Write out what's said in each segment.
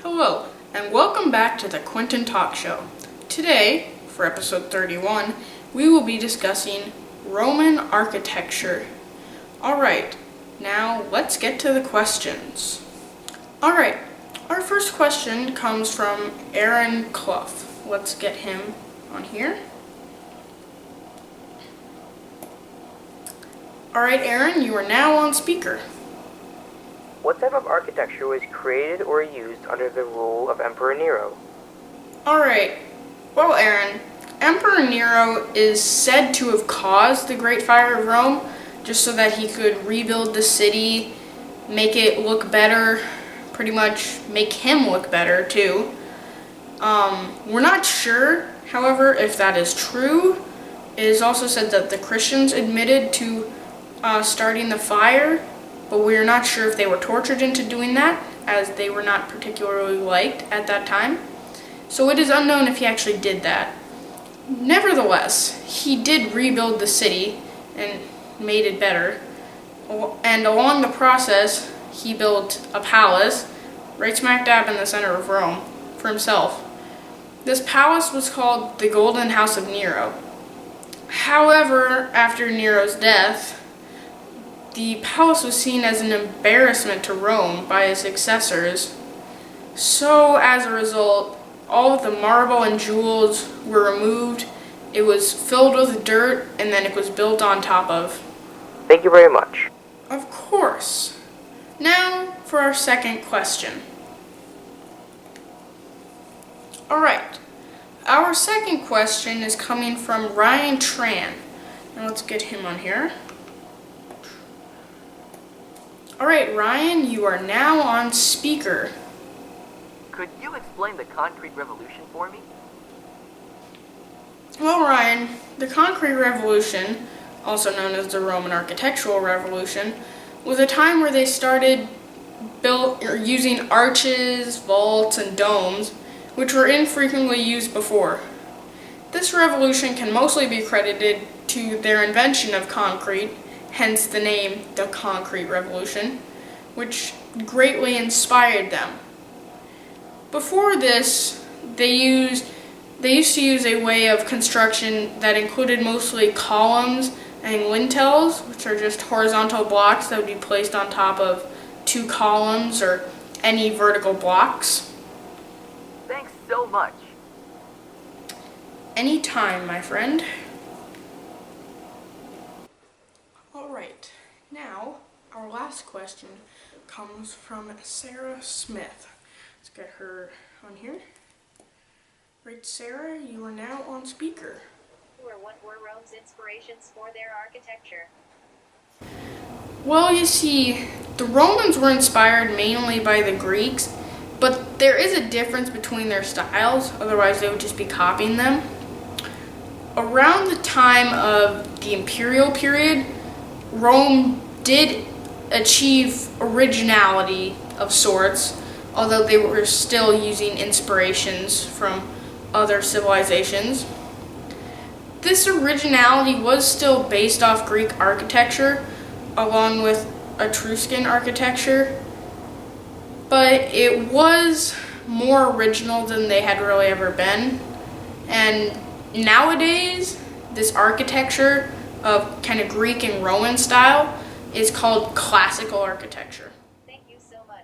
Hello, and welcome back to the Quinton Talk Show. Today, for episode 31, we will be discussing Roman architecture. Alright, now let's get to the questions. Alright, our first question comes from Aaron Clough. Let's get him on here. Alright, Aaron, you are now on speaker. What type of architecture was created or used under the rule of Emperor Nero? Alright, well, Aaron, Emperor Nero is said to have caused the Great Fire of Rome just so that he could rebuild the city, make it look better, pretty much make him look better too. We're not sure, however, if that is true. It is also said that the Christians admitted to starting the fire, but we are not sure if they were tortured into doing that, as they were not particularly liked at that time. So it is unknown if he actually did that. Nevertheless, he did rebuild the city and made it better. And along the process, he built a palace right smack dab in the center of Rome for himself. This palace was called the Golden House of Nero. However, after Nero's death, the palace was seen as an embarrassment to Rome by his successors. So, as a result, all of the marble and jewels were removed. It was filled with dirt, and then it was built on top of. Thank you very much. Of course. Now, for our second question. Alright, our second question is coming from Ryan Tran. Now let's get him on here. Alright, Ryan, you are now on speaker. Could you explain the concrete revolution for me? Well, Ryan, the concrete revolution, also known as the Roman architectural revolution, was a time where they started using arches, vaults, and domes, which were infrequently used before. This revolution can mostly be credited to their invention of concrete, hence the name, the Concrete Revolution, which greatly inspired them. Before this, they used to use a way of construction that included mostly columns and lintels, which are just horizontal blocks that would be placed on top of two columns or any vertical blocks. Thanks so much. Anytime, my friend. Alright, now our last question comes from Sarah Smith. Let's get her on here. Right, Sarah, you are now on speaker. What were Rome's inspirations for their architecture? Well, you see, the Romans were inspired mainly by the Greeks, but there is a difference between their styles, otherwise they would just be copying them. Around the time of the imperial period, Rome did achieve originality of sorts, although they were still using inspirations from other civilizations. This originality was still based off Greek architecture, along with Etruscan architecture, but it was more original than they had really ever been. And nowadays, this architecture of kind of Greek and Roman style is called classical architecture. Thank you so much.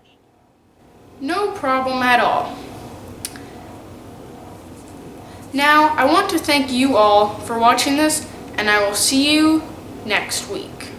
No problem at all. Now, I want to thank you all for watching this, and I will see you next week.